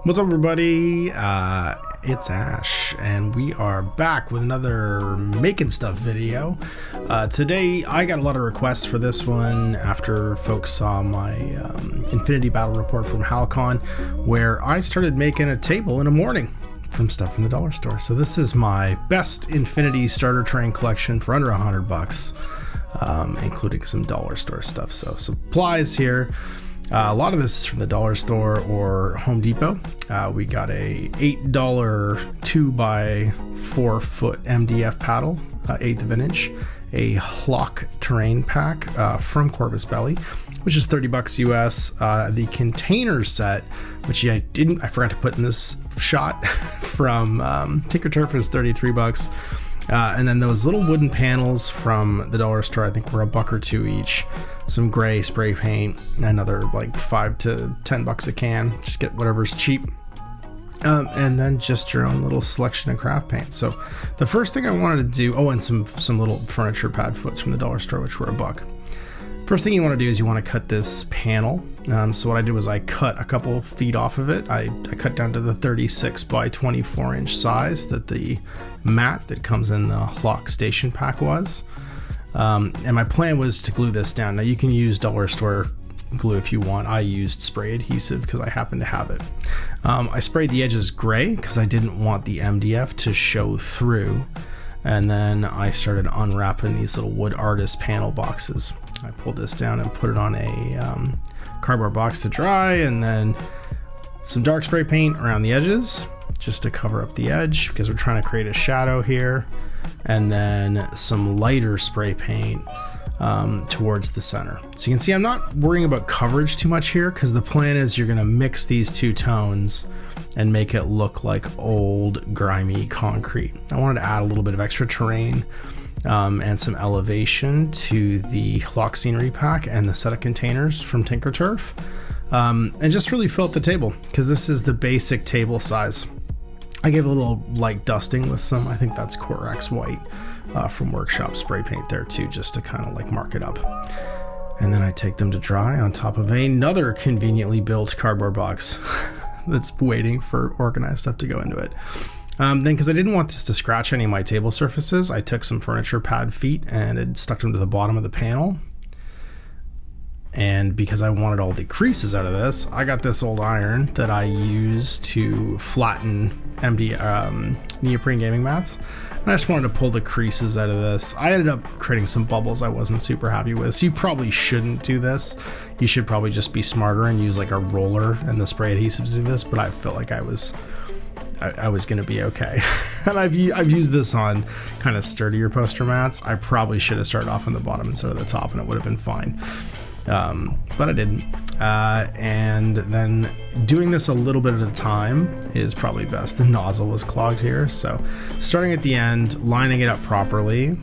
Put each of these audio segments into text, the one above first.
What's up, everybody? It's Ash, and we are back with another making stuff video. Today, I got a lot of requests for this one after folks saw my Infinity Battle report from Halcon, where I started making a table in a morning from stuff from the dollar store. So this is my best Infinity starter train collection for under $100, including some dollar store stuff. So supplies here. A lot of this is from the dollar store or Home Depot. We got a $8 2x4 foot MDF paddle, 1/8 of an inch, a Hlock terrain pack from Corvus Belly, which is $30 US. The container set, which I forgot to put in this shot, from Tinkerturf is $33. And then those little wooden panels from the dollar store, I think were $1 or $2 each. Some gray spray paint, another like $5 to $10 a can. Just get whatever's cheap. And then just your own little selection of craft paint. So the first thing I wanted to do, and some little furniture pad foots from the dollar store, which were $1. First thing you want to do is you want to cut this panel. So what I did was I cut a couple feet off of it. I cut down to the 36 by 24 inch size that the mat that comes in the Hlock station pack was. And my plan was to glue this down. Now you can use dollar store glue if you want. I used spray adhesive because I happen to have it. I sprayed the edges gray because I didn't want the MDF to show through. And then I started unwrapping these little wood artist panel boxes. I pulled this down and put it on a cardboard box to dry, and then some dark spray paint around the edges just to cover up the edge because we're trying to create a shadow here, and then some lighter spray paint towards the center. So you can see I'm not worrying about coverage too much here because the plan is you're going to mix these two tones and make it look like old grimy concrete. I wanted to add a little bit of extra terrain and some elevation to the Hlock scenery pack and the set of containers from Tinkerturf, and just really fill up the table because this is the basic table size. I gave a little light dusting with some, I think that's Corex white from Workshop spray paint there too, just to kind of like mark it up. And then I take them to dry on top of another conveniently built cardboard box that's waiting for organized stuff to go into it. Then, because I didn't want this to scratch any of my table surfaces, I took some furniture pad feet and it stuck them to the bottom of the panel. And because I wanted all the creases out of this, I got this old iron that I use to flatten neoprene gaming mats. And I just wanted to pull the creases out of this. I ended up creating some bubbles I wasn't super happy with. So you probably shouldn't do this. You should probably just be smarter and use like a roller and the spray adhesive to do this. But I felt like I was going to be okay. And I've used this on kind of sturdier poster mats. I probably should have started off on the bottom instead of the top and it would have been fine. But I didn't. And then doing this a little bit at a time is probably best. The nozzle was clogged here. So starting at the end, lining it up properly.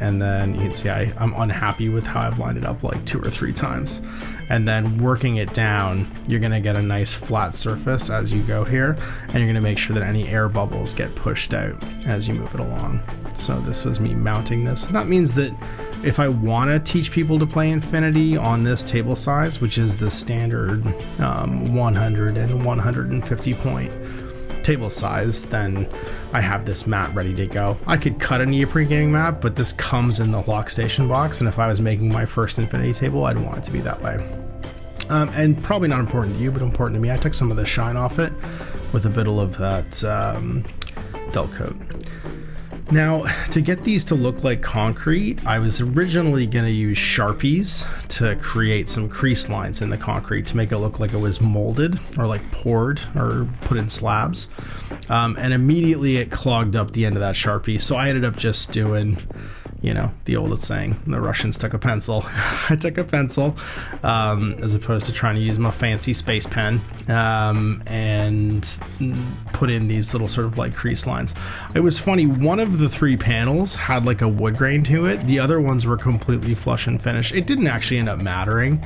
And then you can see I'm unhappy with how I've lined it up like 2 or 3 times. And then working it down, you're going to get a nice flat surface as you go here. And you're going to make sure that any air bubbles get pushed out as you move it along. So this was me mounting this. That means that if I want to teach people to play Infinity on this table size, which is the standard 100 and 150 point table size, then I have this mat ready to go. I could cut a neoprene gaming mat, but this comes in the Hlock station box, and if I was making my first Infinity table, I'd want it to be that way. And probably not important to you, but important to me. I took some of the shine off it with a bit of that dull coat. Now, to get these to look like concrete, I was originally going to use Sharpies to create some crease lines in the concrete to make it look like it was molded or like poured or put in slabs. And immediately it clogged up the end of that Sharpie. So I ended up just doing, the oldest saying, the Russians took a pencil. I took a pencil as opposed to trying to use my fancy space pen and put in these little sort of like crease lines. It was funny, one of the 3 panels had like a wood grain to it. The other ones were completely flush and finish. It didn't actually end up mattering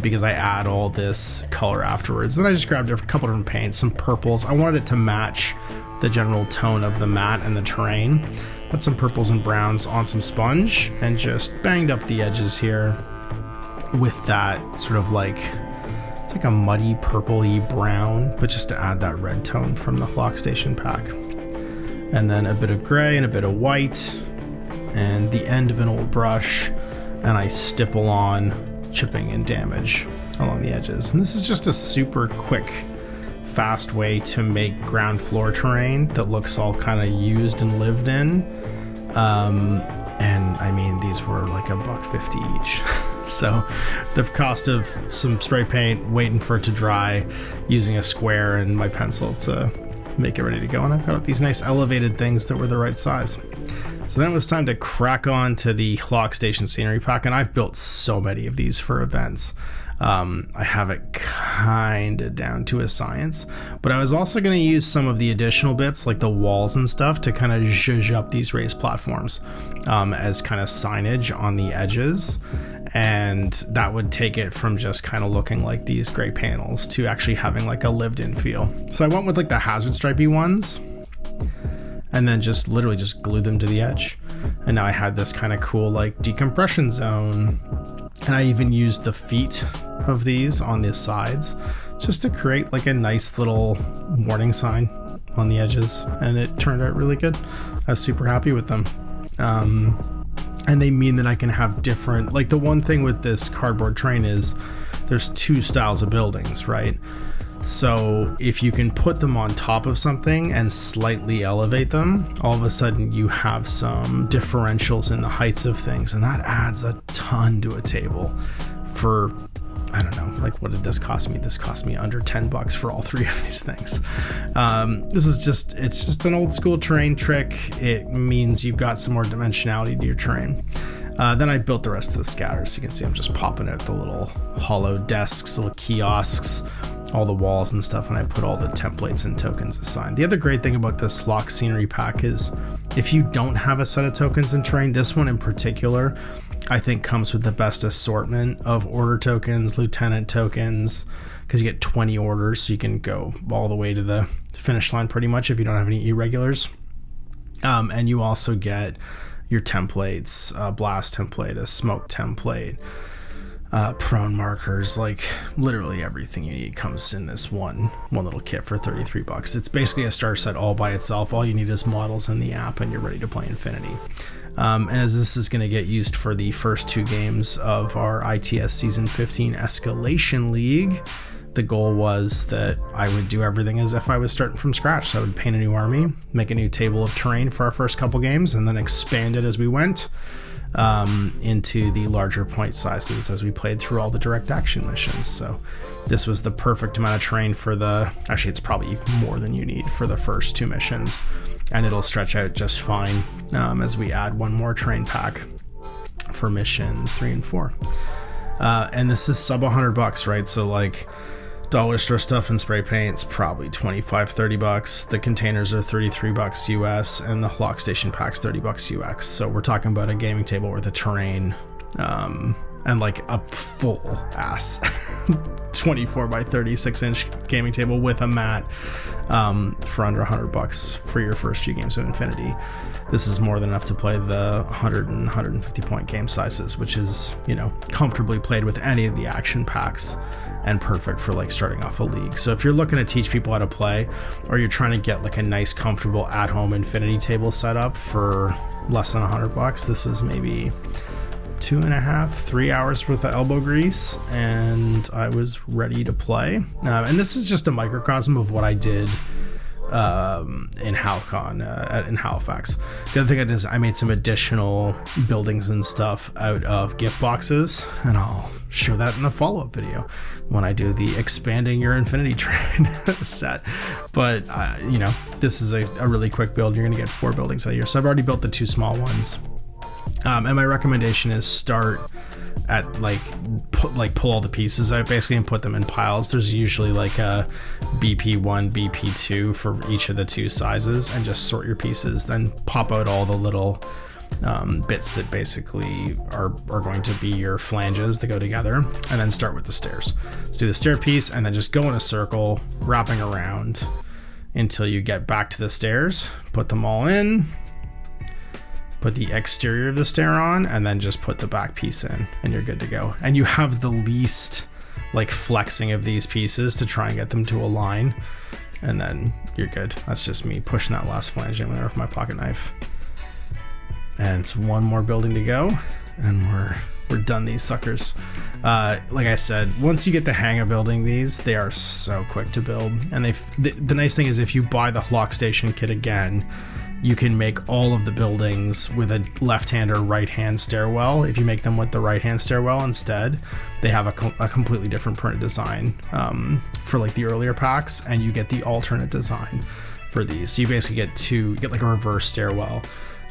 because I add all this color afterwards. Then I just grabbed a couple different paints, some purples. I wanted it to match the general tone of the mat and the terrain. Put some purples and browns on some sponge and just banged up the edges here with that sort of like, It's like a muddy purpley brown, but just to add that red tone from the Flock Station pack. And then a bit of gray and a bit of white, and the end of an old brush, and I stipple on chipping and damage along the edges. And this is just a super quick, fast way to make ground floor terrain that looks all kind of used and lived in. And I mean, these were like $1.50 each. So the cost of some spray paint, waiting for it to dry, using a square and my pencil to make it ready to go. And I've got these nice elevated things that were the right size. So then it was time to crack on to the Flock Station scenery pack, and I've built so many of these for events. I have it kind of down to a science, but I was also going to use some of the additional bits like the walls and stuff to kind of zhuzh up these raised platforms as kind of signage on the edges, and that would take it from just kind of looking like these gray panels to actually having like a lived-in feel. So I went with like the hazard stripey ones and then just literally just glued them to the edge, and now I had this kind of cool like decompression zone. And I even used the feet of these on the sides just to create like a nice little warning sign on the edges, and it turned out really good. I was super happy with them. And they mean that I can have different, like the one thing with this cardboard train is there's two styles of buildings, right? So if you can put them on top of something and slightly elevate them, all of a sudden you have some differentials in the heights of things, and that adds a ton to a table for, I don't know, like what did this cost me? This cost me under $10 for all three of these things. It's just an old school terrain trick. It means you've got some more dimensionality to your terrain. Then I built the rest of the scatters. You can see I'm just popping out the little hollow desks, little kiosks, all the walls and stuff, and I put all the templates and tokens assigned. The other great thing about this Flock scenery pack is if you don't have a set of tokens in terrain, this one in particular I think comes with the best assortment of order tokens, lieutenant tokens, because you get 20 orders, so you can go all the way to the finish line pretty much if you don't have any irregulars. And you also get your templates, a blast template, a smoke template, prone markers, like literally everything you need comes in this one little kit for $33. It's basically a starter set all by itself. All you need is models in the app and you're ready to play Infinity. And as this is going to get used for the first two games of our ITS Season 15 Escalation League, the goal was that I would do everything as if I was starting from scratch. So I would paint a new army, make a new table of terrain for our first couple games, and then expand it as we went into the larger point sizes as we played through all the direct action missions. So this was the perfect amount of terrain for actually it's probably more than you need for the first two missions, and it'll stretch out just fine as we add one more terrain pack for missions 3 and 4. And this is sub $100, right? So like dollar store stuff and spray paint's probably $25-30. The containers are $33 US, and the Flock Station pack's $30 UX. So we're talking about a gaming table worth of terrain, and like a full ass 24 by 36 inch gaming table with a mat for under $100 for your first few games of Infinity. This is more than enough to play the 100 and 150 point game sizes, which is, you know, comfortably played with any of the action packs and perfect for like starting off a league. So if you're looking to teach people how to play, or you're trying to get like a nice comfortable at-home Infinity table set up for less than $100, this was maybe 2.5-3 hours worth of elbow grease, and I was ready to play. And this is just a microcosm of what I did in HalCon in Halifax. The other thing I did is I made some additional buildings and stuff out of gift boxes, and I'll show that in the follow-up video when I do the expanding your Infinity Train set. But you know, this is a really quick build. You're gonna get 4 buildings a year, so I've already built the 2 small ones. And my recommendation is start at pull all the pieces out basically and put them in piles. There's usually like a BP1, BP2 for each of the 2 sizes, and just sort your pieces. Then pop out all the little bits that basically are going to be your flanges that go together, and then start with the stairs. So do the stair piece and then just go in a circle, wrapping around until you get back to the stairs. Put them all in. Put the exterior of the stair on, and then just put the back piece in, and you're good to go. And you have the least like flexing of these pieces to try and get them to align, and then you're good. That's just me pushing that last flange in there with my pocket knife. And it's one more building to go, and we're done these suckers. Like I said, once you get the hang of building these, they are so quick to build. And the nice thing is, if you buy the lock station kit again, you can make all of the buildings with a left-hand or right-hand stairwell. If you make them with the right-hand stairwell instead, they have a completely different printed design for like the earlier packs, and you get the alternate design for these. So you basically get like a reverse stairwell,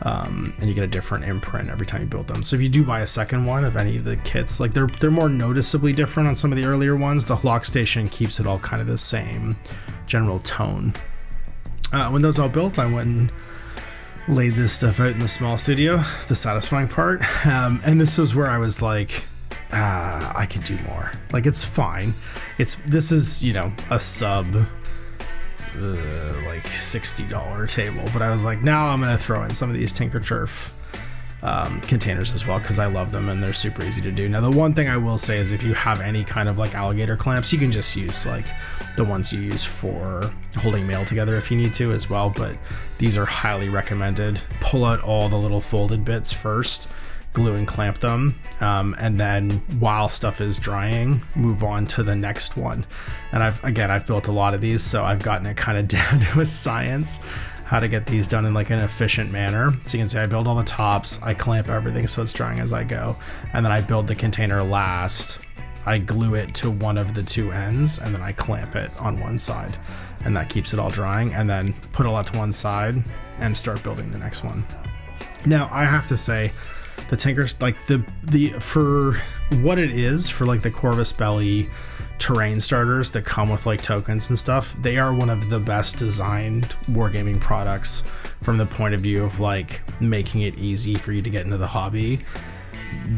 and you get a different imprint every time you build them. So if you do buy a second one of any of the kits, like they're more noticeably different on some of the earlier ones. The lock station keeps it all kind of the same general tone. When those all built, I went and laid this stuff out in the small studio, the satisfying part, and this was where I was like, I could do more. Like, it's fine. This is, you know, a sub like $60 table, but I was like, now I'm gonna throw in some of these Tinkerturf containers as well, because I love them and they're super easy to do. Now, the one thing I will say is, if you have any kind of like alligator clamps, you can just use like the ones you use for holding mail together if you need to as well, but these are highly recommended. Pull out all the little folded bits first, glue and clamp them, and then while stuff is drying, move on to the next one. And I've built a lot of these, so I've gotten it kind of down to a science how to get these done in like an efficient manner. So you can see I build all the tops, I clamp everything so it's drying as I go, and then I build the container last. I glue it to one of the two ends, and then I clamp it on one side, and that keeps it all drying, and then put it all to one side and start building the next one. Now, I have to say, the Tinkers, like the for what it is, for like the Corvus Belli terrain starters that come with like tokens and stuff, they are one of the best designed wargaming products from the point of view of like making it easy for you to get into the hobby.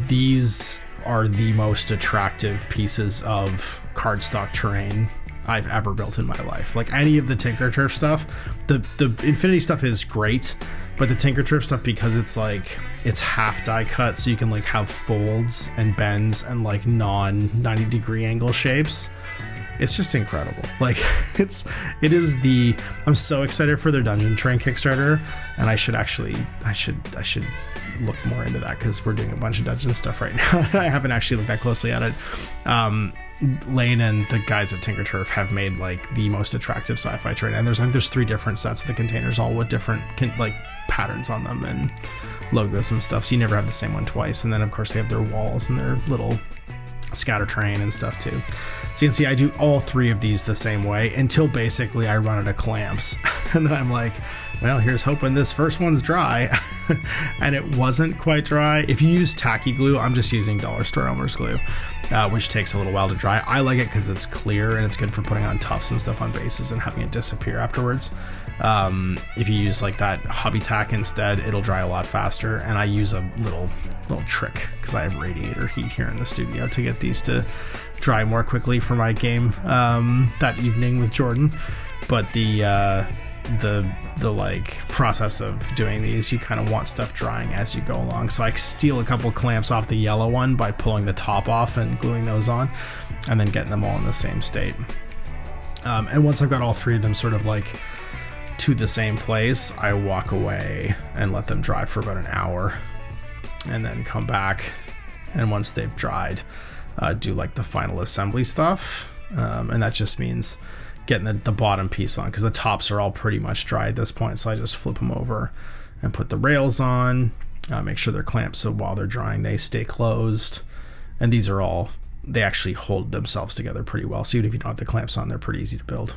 These are the most attractive pieces of cardstock terrain I've ever built in my life. Like, any of the Tinkerturf stuff, the Infinity stuff is great, but the Tinkerturf stuff, because it's like, it's half die cut, so you can like have folds and bends and like non 90 degree angle shapes. It's just incredible. Like, I'm so excited for their Dungeon Train Kickstarter, and I should look more into that, because we're doing a bunch of dungeon stuff right now. I haven't actually looked that closely at it. Lane and the guys at Tinkerturf have made like the most attractive sci-fi terrain, and there's 3 different sets of the containers, all with different like patterns on them and logos and stuff, so you never have the same one twice. And then of course they have their walls and their little scatter terrain and stuff too. So you can see I do all 3 of these the same way until basically I run out of clamps. And then I'm like, well, here's hoping this first one's dry. And it wasn't quite dry. If you use tacky glue, I'm just using Dollar Store Elmer's glue, which takes a little while to dry. I like it because it's clear and it's good for putting on tufts and stuff on bases and having it disappear afterwards. If you use like that hobby tack instead, it'll dry a lot faster. And I use a little trick, because I have radiator heat here in the studio, to get these to dry more quickly for my game that evening with Jordan. But the like process of doing these, you kind of want stuff drying as you go along. So I steal a couple clamps off the yellow one by pulling the top off and gluing those on, and then getting them all in the same state. And once I've got all 3 of them sort of like to the same place, I walk away and let them dry for about an hour, and then come back, and once they've dried, do like the final assembly stuff, and that just means getting the bottom piece on, because the tops are all pretty much dry at this point. So I just flip them over and put the rails on, make sure they're clamped so while they're drying they stay closed. And these are all, they actually hold themselves together pretty well, so even if you don't have the clamps on, they're pretty easy to build.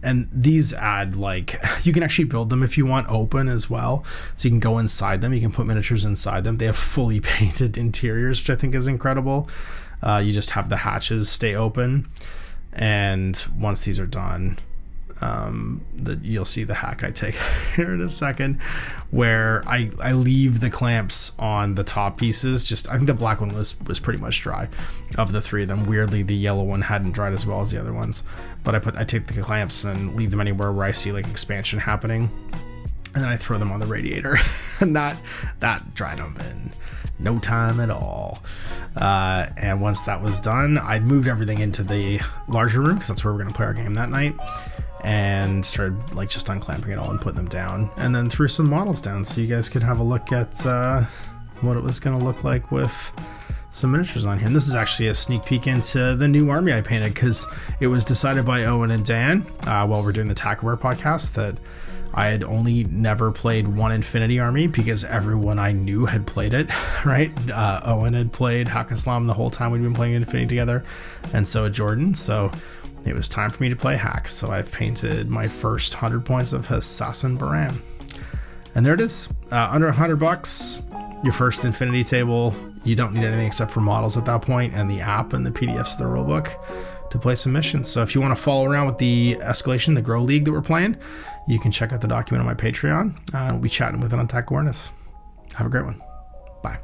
And these add, like, you can actually build them if you want open as well, so you can go inside them, you can put miniatures inside them. They have fully painted interiors, which I think is incredible. You just have the hatches stay open, and once these are done, you'll see the hack I take here in a second, where I leave the clamps on the top pieces. Just, I think the black one was pretty much dry of the 3 of them. Weirdly, the yellow one hadn't dried as well as the other ones, but I take the clamps and leave them anywhere where I see like expansion happening, and then I throw them on the radiator, and that dried them in no time at all. And once that was done, I'd moved everything into the larger room because that's where we're going to play our game that night, and started like just unclamping it all and putting them down, and then threw some models down so you guys could have a look at what it was going to look like with some miniatures on here. And this is actually a sneak peek into the new army I painted, because it was decided by Owen and Dan while we're doing the Tackware podcast that I had only never played one Infinity army because everyone I knew had played it, right? Owen had played Hack-a-Slam the whole time we'd been playing Infinity together, and so had Jordan. So it was time for me to play Hack. So I've painted my first 100 points of Hassassin Baran. And there it is. Under $100, your first Infinity table. You don't need anything except for models at that point, and the app and the PDFs of the rulebook to play some missions. So if you want to follow around with the Escalation, the Grow League that we're playing, you can check out the document on my Patreon. We'll be chatting with it on Tech Awareness. Have a great one. Bye.